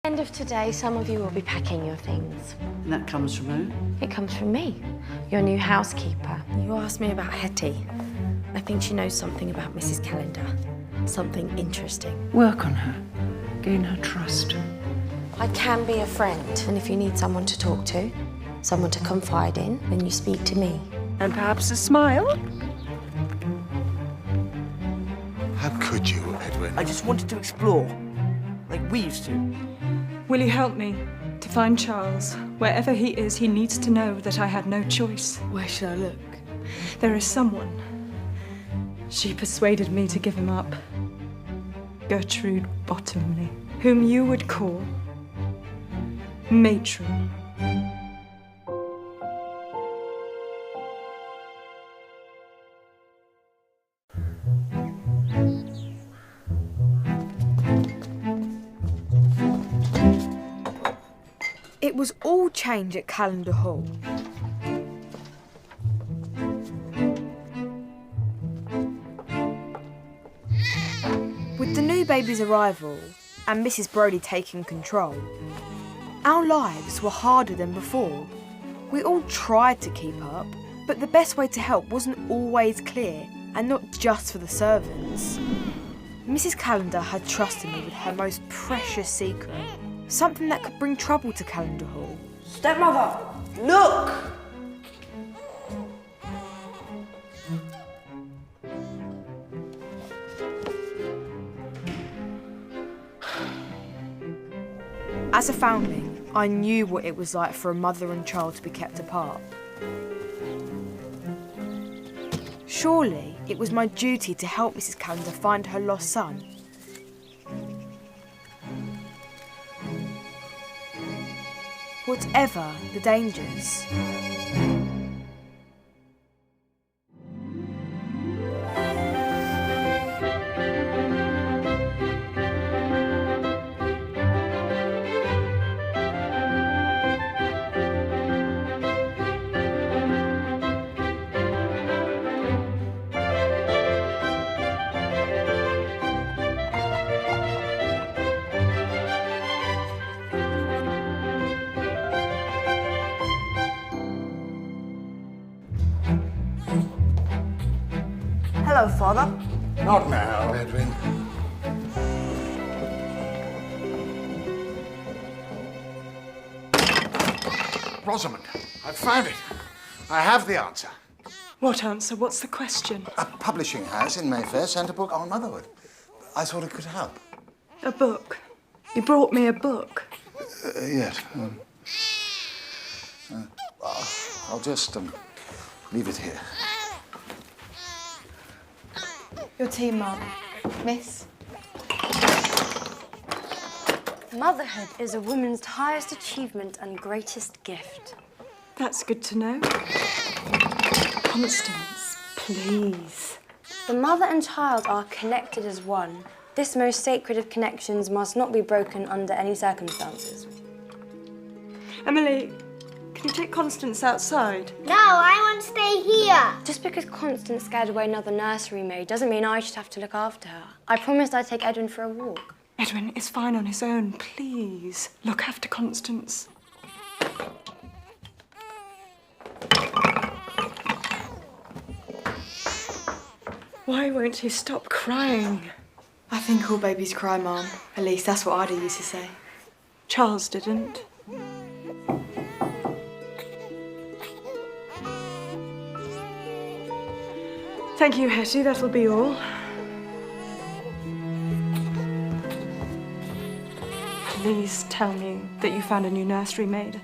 End of today, some of you will be packing your things. And that comes from who? It comes from me, your new housekeeper. You asked me about Hetty. I think she knows something about Mrs. Calendar. Something interesting. Work on her. Gain her trust. I can be a friend. And if you need someone to talk to, someone to confide in, then you speak to me. And perhaps a smile? How could you, Edwin? I just wanted to explore, like we used to. Will you help me to find Charles? Wherever he is, he needs to know that I had no choice. Where should I look? There is someone. She persuaded me to give him up. Gertrude Bottomley, whom you would call matron. It was all change at Calendar Hall. With the new baby's arrival and Mrs. Brodie taking control, our lives were harder than before. We all tried to keep up, but the best way to help wasn't always clear, and not just for the servants. Mrs. Calendar had trusted me with her most precious secret, something that could bring trouble to Calendar Hall. Stepmother, look! As a foundling, I knew what it was like for a mother and child to be kept apart. Surely, it was my duty to help Mrs. Calendar find her lost son. Whatever the dangers. Hello, Father. Not now, Edwin. Rosamond, I've found it. I have the answer. What answer? What's the question? A publishing house in Mayfair sent a book on motherhood. I thought it could help. A book. You brought me a book. Yes. I'll just leave it here. Your tea, Mum. Miss. Motherhood is a woman's highest achievement and greatest gift. That's good to know. Constance, please. The mother and child are connected as one. This most sacred of connections must not be broken under any circumstances. Emily, can you take Constance outside? No, I want to stay here. Just because Constance scared away another nursery maid doesn't mean I should have to look after her. I promised I'd take Edwin for a walk. Edwin is fine on his own. Please, look after Constance. Why won't he stop crying? I think all babies cry, Mum. At least that's what Ada used to say. Charles didn't. Thank you, Hetty. That'll be all. Please tell me that you found a new nursery maid.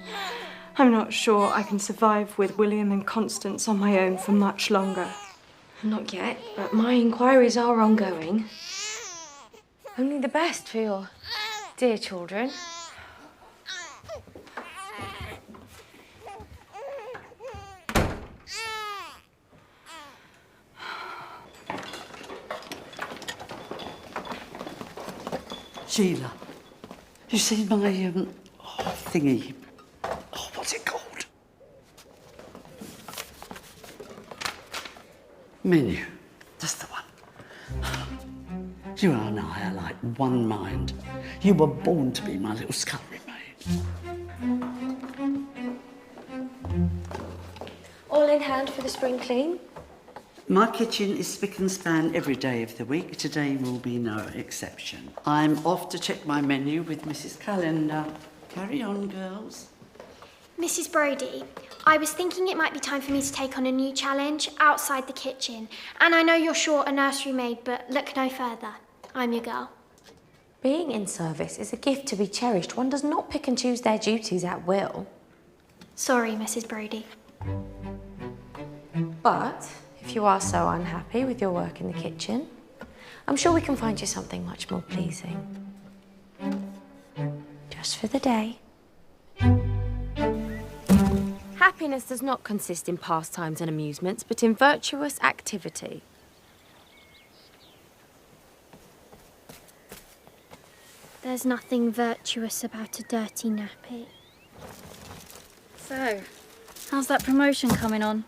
I'm not sure I can survive with William and Constance on my own for much longer. Not yet, but my inquiries are ongoing. Only the best for your dear children. Sheila, you see my thingy. Oh, what's it called? Menu. That's the one. You and I are like one mind. You were born to be my little scullery maid. All in hand for the spring clean? My kitchen is spick and span every day of the week. Today will be no exception. I'm off to check my menu with Mrs. Calendar. Carry on, girls. Mrs. Brodie, I was thinking it might be time for me to take on a new challenge outside the kitchen. And I know you're short a nursery maid, but look no further. I'm your girl. Being in service is a gift to be cherished. One does not pick and choose their duties at will. Sorry, Mrs. Brodie. But if you are so unhappy with your work in the kitchen, I'm sure we can find you something much more pleasing. Just for the day. Happiness does not consist in pastimes and amusements, but in virtuous activity. There's nothing virtuous about a dirty nappy. So, how's that promotion coming on?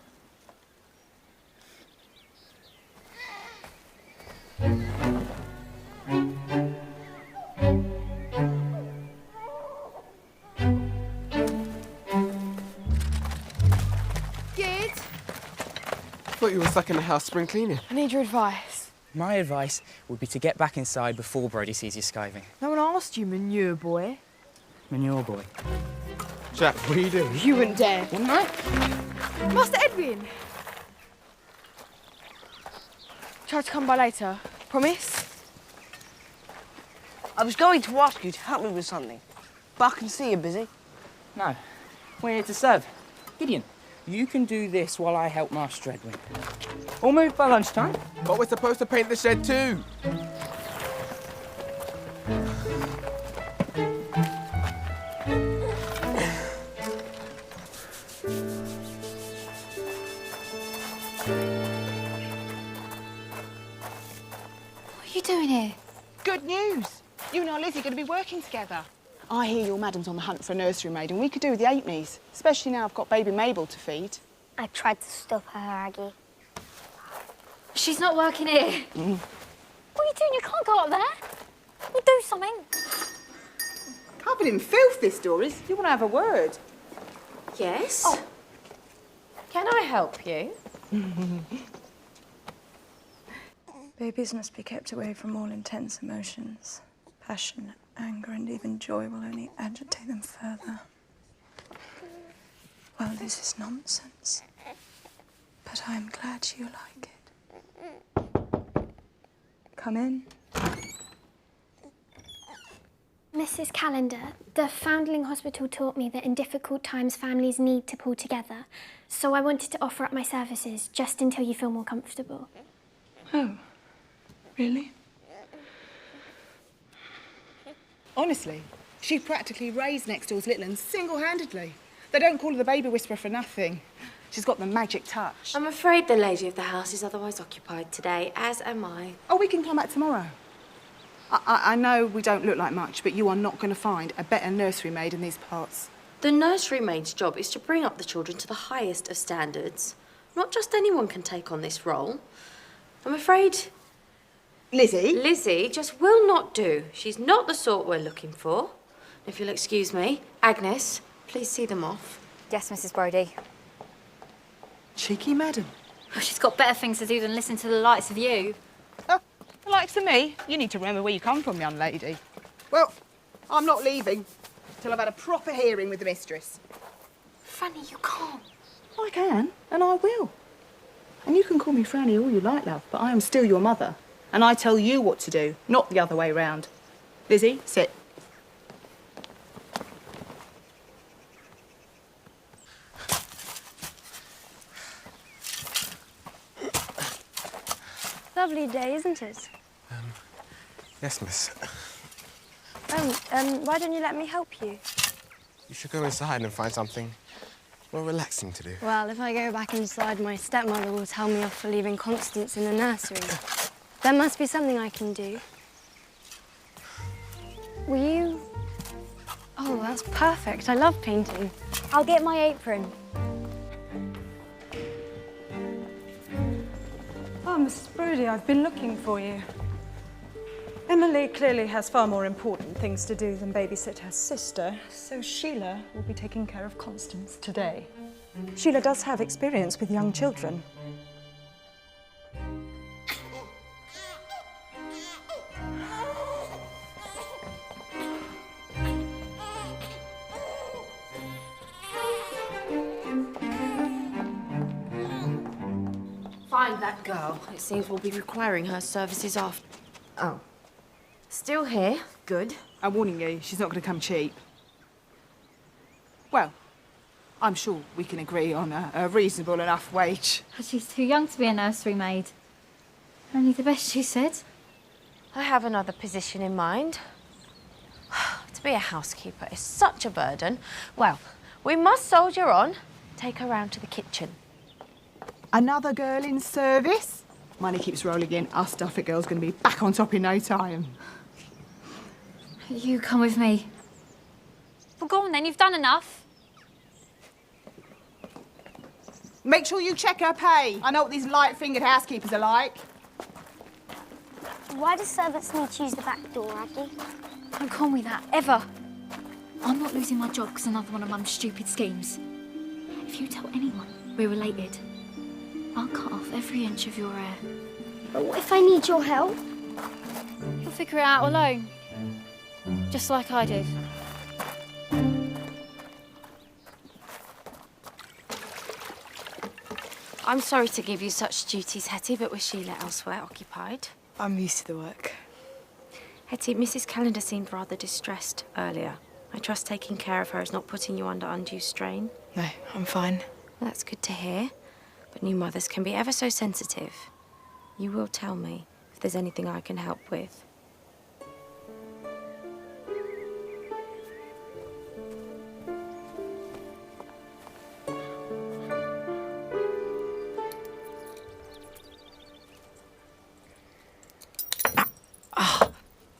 Good. Thought you were stuck in the house spring cleaning. I need your advice. My advice would be to get back inside before Brodie sees you skiving. No one asked you, manure boy. Manure boy. Jack, what are you doing? You wouldn't dare. Wouldn't I? Master Edwin! Try to come by later. Promise? I was going to ask you to help me with something, but I can see you're busy. No, we're here to serve. Gideon, you can do this while I help Master Edwin. We'll move by lunchtime. But we're supposed to paint the shed too. What are you doing here? Good news! You and our Lizzie are going to be working together. I hear your madam's on the hunt for a nursery maid, and we could do with the Halfpennies, especially now I've got baby Mabel to feed. I tried to stop her, Aggie. She's not working here. What are you doing? You can't go up there. We'll do something. Covered in filth, this door is. You want to have a word? Yes? Oh. Can I help you? Babies must be kept away from all intense emotions. Passion, anger, and even joy will only agitate them further. Well, this is nonsense. But I'm glad you like it. Come in. Mrs. Calendar, the Foundling Hospital taught me that in difficult times families need to pull together. So I wanted to offer up my services just until you feel more comfortable. Oh, really? Honestly, she practically raised next door's little ones single-handedly. They don't call her the baby whisperer for nothing. She's got the magic touch. I'm afraid the lady of the house is otherwise occupied today, as am I. Oh, we can come back tomorrow. I know we don't look like much, but you are not going to find a better nursery maid in these parts. The nursery maid's job is to bring up the children to the highest of standards. Not just anyone can take on this role. I'm afraid Lizzie just will not do. She's not the sort we're looking for. If you'll excuse me, Agnes, please see them off. Yes, Mrs. Brodie. Cheeky madam. Well, she's got better things to do than listen to the likes of you. Oh, the likes of me? You need to remember where you come from, young lady. Well, I'm not leaving till I've had a proper hearing with the mistress. Franny, you can't. I can, and I will. And you can call me Franny all you like, love, but I am still your mother. And I tell you what to do, not the other way round. Lizzie, sit. Lovely day, isn't it? Yes, miss. Why don't you let me help you? You should go inside and find something more relaxing to do. Well, if I go back inside, my stepmother will tell me off for leaving Constance in the nursery. There must be something I can do. Will you? Oh, that's perfect. I love painting. I'll get my apron. Mrs. Brodie, I've been looking for you. Emily clearly has far more important things to do than babysit her sister, so Sheila will be taking care of Constance today. Sheila does have experience with young children. Find that girl. It seems we'll be requiring her services after. Oh. Still here. Good. I'm warning you, she's not going to come cheap. Well, I'm sure we can agree on a reasonable enough wage. She's too young to be a nursery maid. Only the best, she said. I have another position in mind. To be a housekeeper is such a burden. Well, we must soldier on. Take her round to the kitchen. Another girl in service? Money keeps rolling in. Our Stafford girl's going to be back on top in no time. You come with me. Well, go on then, you've done enough. Make sure you check her pay. I know what these light-fingered housekeepers are like. Why does servants need to use the back door, Aggie? Don't call me that, ever. I'm not losing my job because another one of Mum's stupid schemes. If you tell anyone we're related, I'll cut off every inch of your hair. But what if I need your help? You'll figure it out alone. Just like I did. I'm sorry to give you such duties, Hetty, but with Sheila elsewhere occupied. I'm used to the work. Hetty, Mrs. Callender seemed rather distressed earlier. I trust taking care of her is not putting you under undue strain. No, I'm fine. That's good to hear. But new mothers can be ever so sensitive. You will tell me if there's anything I can help with.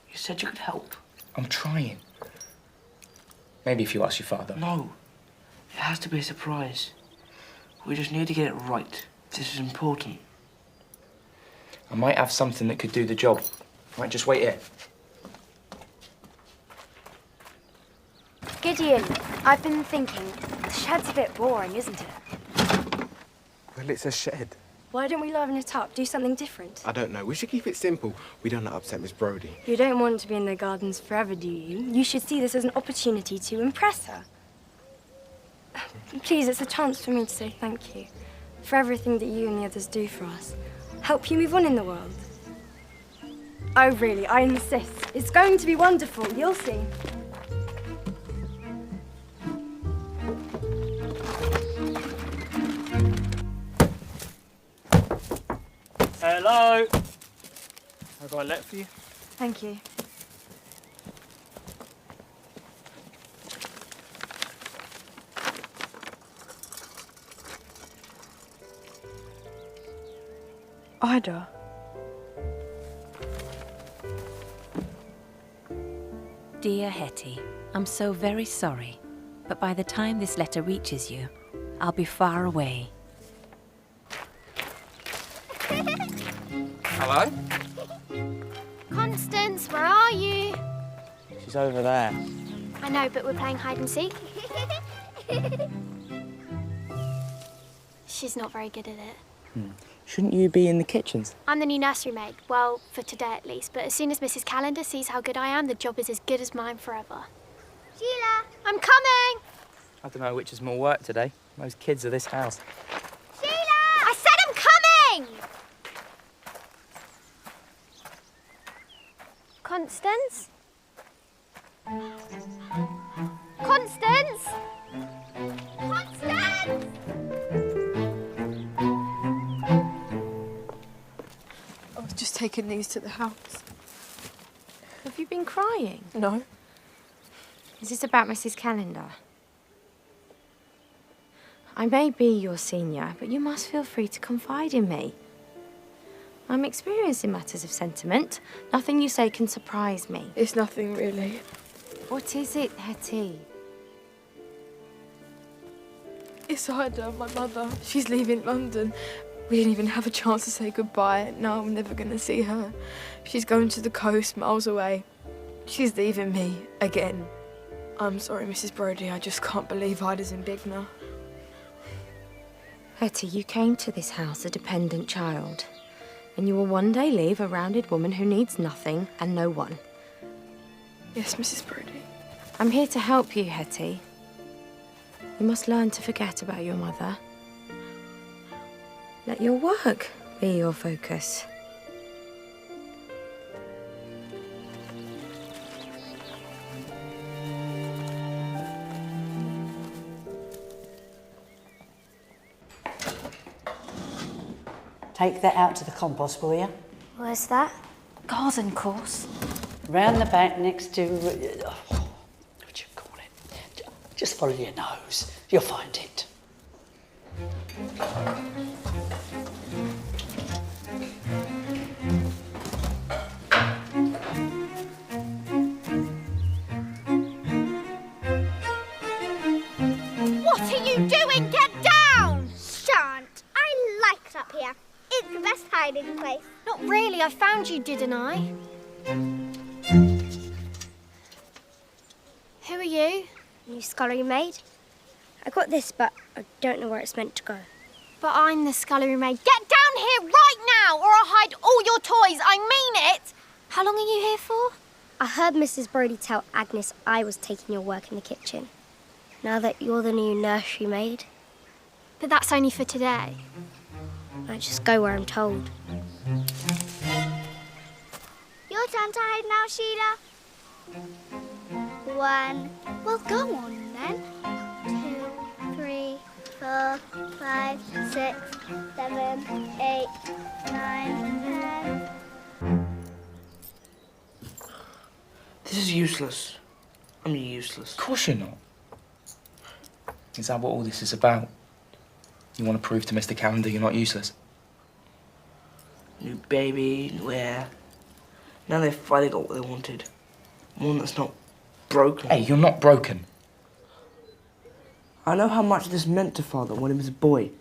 You said you could help. I'm trying. Maybe if you ask your father. No. It has to be a surprise. We just need to get it right. This is important. I might have something that could do the job. Right, just wait here. Gideon, I've been thinking, the shed's a bit boring, isn't it? Well, it's a shed. Why don't we liven it up, do something different? I don't know. We should keep it simple. We don't want to upset Miss Brodie. You don't want to be in the gardens forever, do you? You should see this as an opportunity to impress her. Please, it's a chance for me to say thank you for everything that you and the others do for us. Help you move on in the world. Oh, really, I insist. It's going to be wonderful, you'll see. Hello. I've got a letter for you. Thank you. Ida. Dear Hetty, I'm so very sorry, but by the time this letter reaches you, I'll be far away. Hello? Constance, where are you? She's over there. I know, but we're playing hide and seek. She's not very good at it. Shouldn't you be in the kitchens? I'm the new nursery maid. Well, for today at least. But as soon as Mrs. Callender sees how good I am, the job is as good as mine forever. Sheila, I'm coming! I don't know which is more work today. Those kids are this house. Sheila! I said I'm coming! Constance? Constance? Constance! I was just taking these to the house. Have you been crying? No. Is this about Mrs. Callender? I may be your senior, but you must feel free to confide in me. I'm experienced in matters of sentiment. Nothing you say can surprise me. It's nothing, really. What is it, Hetty? It's Ida, my mother. She's leaving London. We didn't even have a chance to say goodbye. Now I'm never going to see her. She's going to the coast, miles away. She's leaving me again. I'm sorry, Mrs. Brodie. I just can't believe Ida's in big now. Hetty, you came to this house a dependent child, and you will one day leave a rounded woman who needs nothing and no one. Yes, Mrs. Brodie. I'm here to help you, Hetty. You must learn to forget about your mother. Let your work be your focus. Take that out to the compost, will you? Where's that? Garden course. Round the back next to... what do you call it? Just follow your nose. You'll find it. What are you doing? Get down! Shan't. I like it up here. It's the best hiding place. Not really. I found you, didn't I? Who are you? New scullery maid. I got this, but I don't know where it's meant to go. But I'm the scullery maid. Get down here right now, or I'll hide all your toys. I mean it. How long are you here for? I heard Mrs. Brodie tell Agnes I was taking your work in the kitchen. Now that you're the new nursery maid. But that's only for today. I just go where I'm told. Your turn to hide now, Sheila. 1. Well, go on then. 2, 3, 4, 5, 6, 7, 8, 9, 10. This is useless. I'm useless. Of course you're not. Is that what all this is about? You want to prove to Mr. Calendar you're not useless? New baby, new hair. Now they've finally got what they wanted. One that's not broken. Hey, you're not broken. I know how much this meant to Father when he was a boy.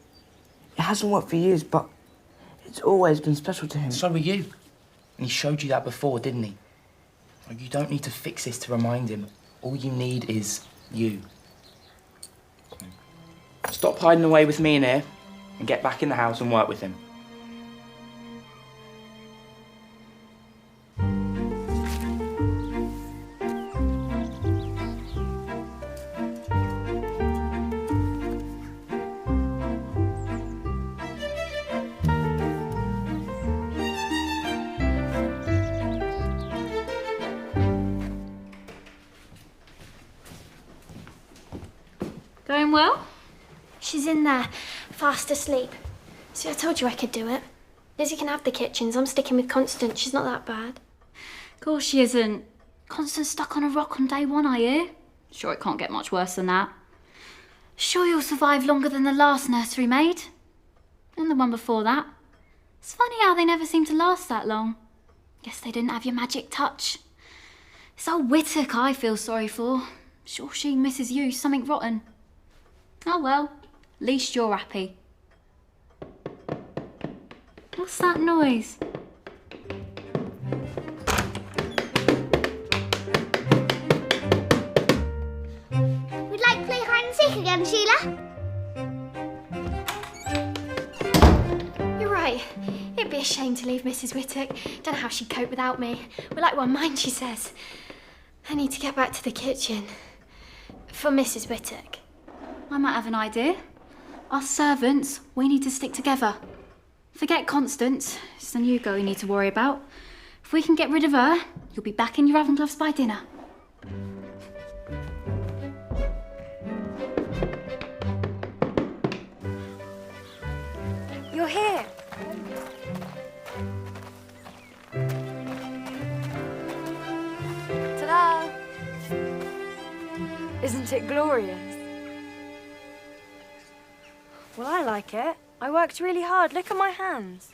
It hasn't worked for years, but it's always been special to him. So are you. And he showed you that before, didn't he? You don't need to fix this to remind him. All you need is you. Stop hiding away with me in here and get back in the house and work with him. Going well? She's in there, fast asleep. See, I told you I could do it. Lizzie can have the kitchens. I'm sticking with Constance. She's not that bad. Of course she isn't. Constance stuck on a rock on day 1, are you? Sure, it can't get much worse than that. Sure you'll survive longer than the last nursery maid. And the one before that. It's funny how they never seem to last that long. Guess they didn't have your magic touch. It's old Whittock I feel sorry for. Sure she misses you something rotten. Oh well, at least you're happy. What's that noise? We'd like to play hide and seek again, Sheila. You're right. It'd be a shame to leave Mrs. Whittock. Don't know how she'd cope without me. We're like one mind, she says. I need to get back to the kitchen. For Mrs. Whittock. I might have an idea. Us servants, we need to stick together. Forget Constance, it's the new girl you need to worry about. If we can get rid of her, you'll be back in your oven gloves by dinner. You're here. Ta-da! Isn't it glorious? Well, I like it. I worked really hard. Look at my hands.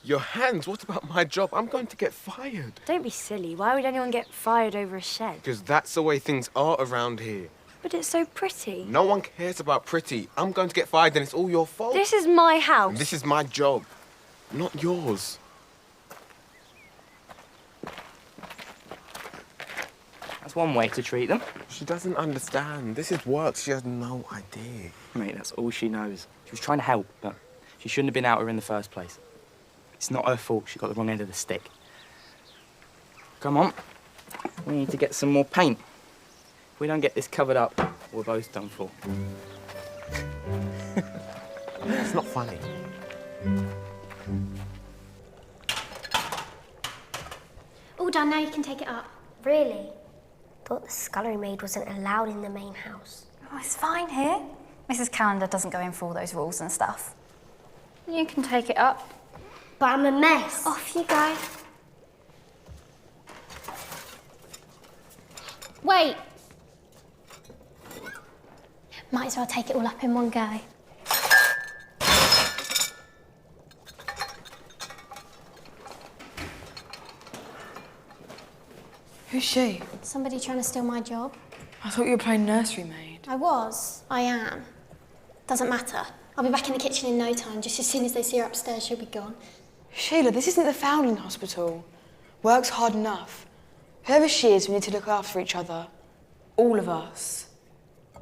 Your hands? What about my job? I'm going to get fired. Don't be silly. Why would anyone get fired over a shed? Because that's the way things are around here. But it's so pretty. No one cares about pretty. I'm going to get fired and it's all your fault. This is my house. And this is my job, not yours. That's one way to treat them. She doesn't understand. This is work. She has no idea. Mate, that's all she knows. She was trying to help, but she shouldn't have been out here in the first place. It's not her fault she got the wrong end of the stick. Come on. We need to get some more paint. If we don't get this covered up, we're both done for. It's not funny. All done, now you can take it up. Really? Thought the scullery maid wasn't allowed in the main house. Oh, it's fine here. Mrs. Calendar doesn't go in for all those rules and stuff. You can take it up. But I'm a mess. Off you go. Wait. Might as well take it all up in one go. Who's she? Somebody trying to steal my job. I thought you were playing nursery maid. I was. I am. Doesn't matter. I'll be back in the kitchen in no time. Just as soon as they see her upstairs, she'll be gone. Sheila, this isn't the Foundling hospital. Work's hard enough. Whoever she is, we need to look after each other. All of us. It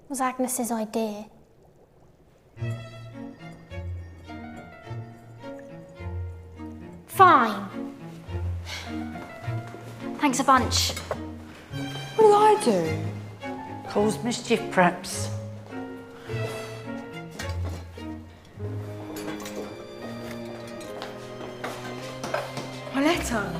was Agnes's idea. Fine. Thanks a bunch. What do I do? Cause mischief, perhaps. My letter.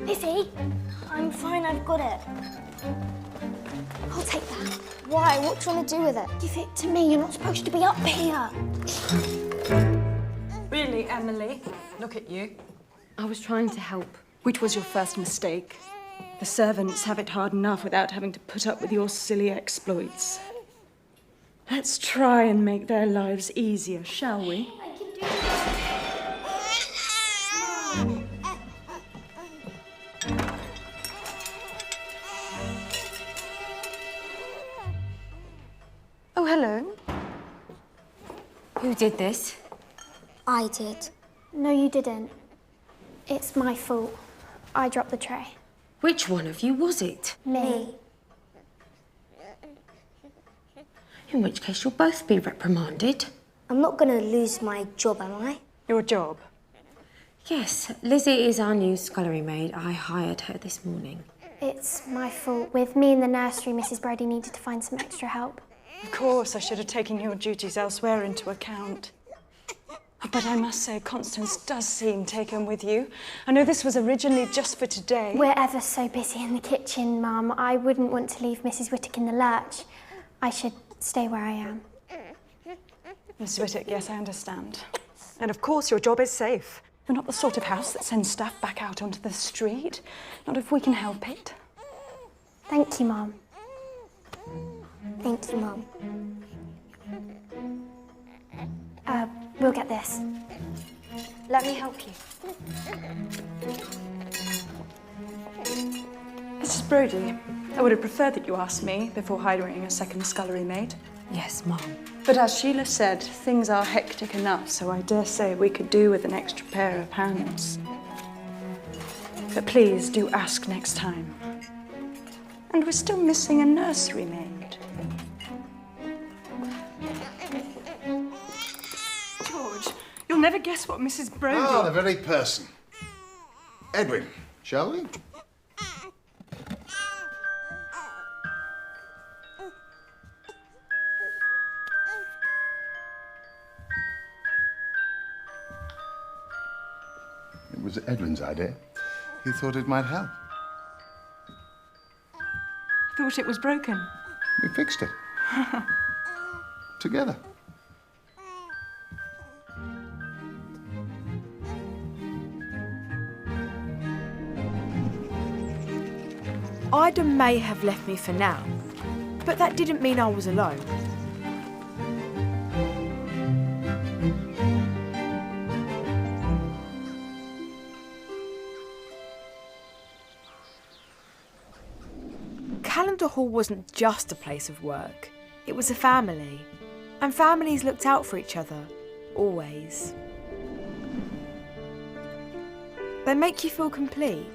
Lizzie, I'm fine, I've got it. I'll take that. Why? What do you want to do with it? Give it to me, you're not supposed to be up here. Really, Emily? Look at you. I was trying to help. Which was your first mistake. The servants have it hard enough without having to put up with your silly exploits. Let's try and make their lives easier, shall we? I can do it. Oh, hello. Who did this? I did. No, you didn't. It's my fault. I dropped the tray. Which one of you was it? Me. In which case you'll both be reprimanded. I'm not going to lose my job, am I? Your job? Yes, Lizzie is our new scullery maid. I hired her this morning. It's my fault. With me in the nursery, Mrs. Brady needed to find some extra help. Of course, I should have taken your duties elsewhere into account. But I must say, Constance does seem taken with you. I know this was originally just for today. We're ever so busy in the kitchen, Mum. I wouldn't want to leave Mrs. Whittock in the lurch. I should stay where I am. Miss Whittock, yes, I understand. And of course, your job is safe. We're not the sort of house that sends staff back out onto the street. Not if we can help it. Thank you, Mum. Thank you, Mum. We'll get this. Let me help you. Mrs. Brodie, I would have preferred that you asked me before hiring a second scullery maid. Yes, Mum. But as Sheila said, things are hectic enough, so I dare say we could do with an extra pair of hands. But please do ask next time. And we're still missing a nursery maid. George, you'll never guess what Mrs. Brodie... Ah, the very person. Edwin, shall we? It was Edwin's idea. He thought it might help. Thought it was broken. We fixed it. Together. Ida may have left me for now, but that didn't mean I was alone. Elder Hall wasn't just a place of work. It was a family. And families looked out for each other. Always. They make you feel complete.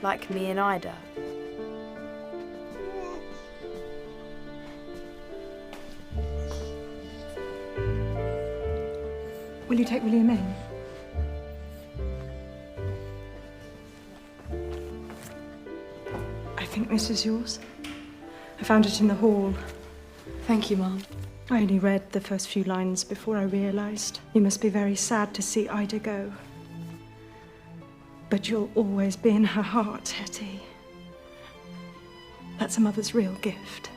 Like me and Ida. Will you take William in? I think this is yours. I found it in the hall. Thank you, Mum. I only read the first few lines before I realised. You must be very sad to see Ida go. But you'll always be in her heart, Hetty. That's a mother's real gift.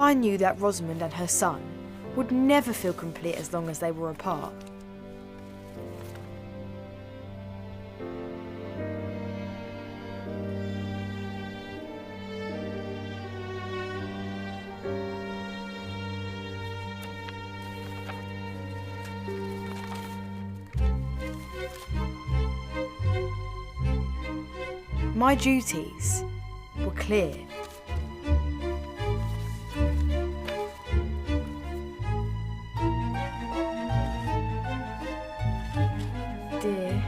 I knew that Rosamond and her son would never feel complete as long as they were apart. My duties were clear. Dear.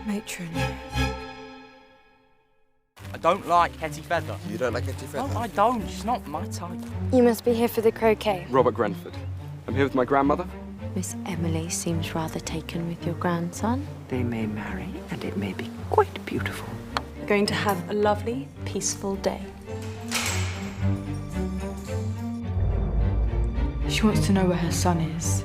Matron. I don't like Hetty Feather. You don't like Hetty Feather? No, I don't. She's not my type. You must be here for the croquet. Robert Grenford. I'm here with my grandmother. Miss Emily seems rather taken with your grandson. They may marry, and it may be quite beautiful. Going to have a lovely, peaceful day. She wants to know where her son is.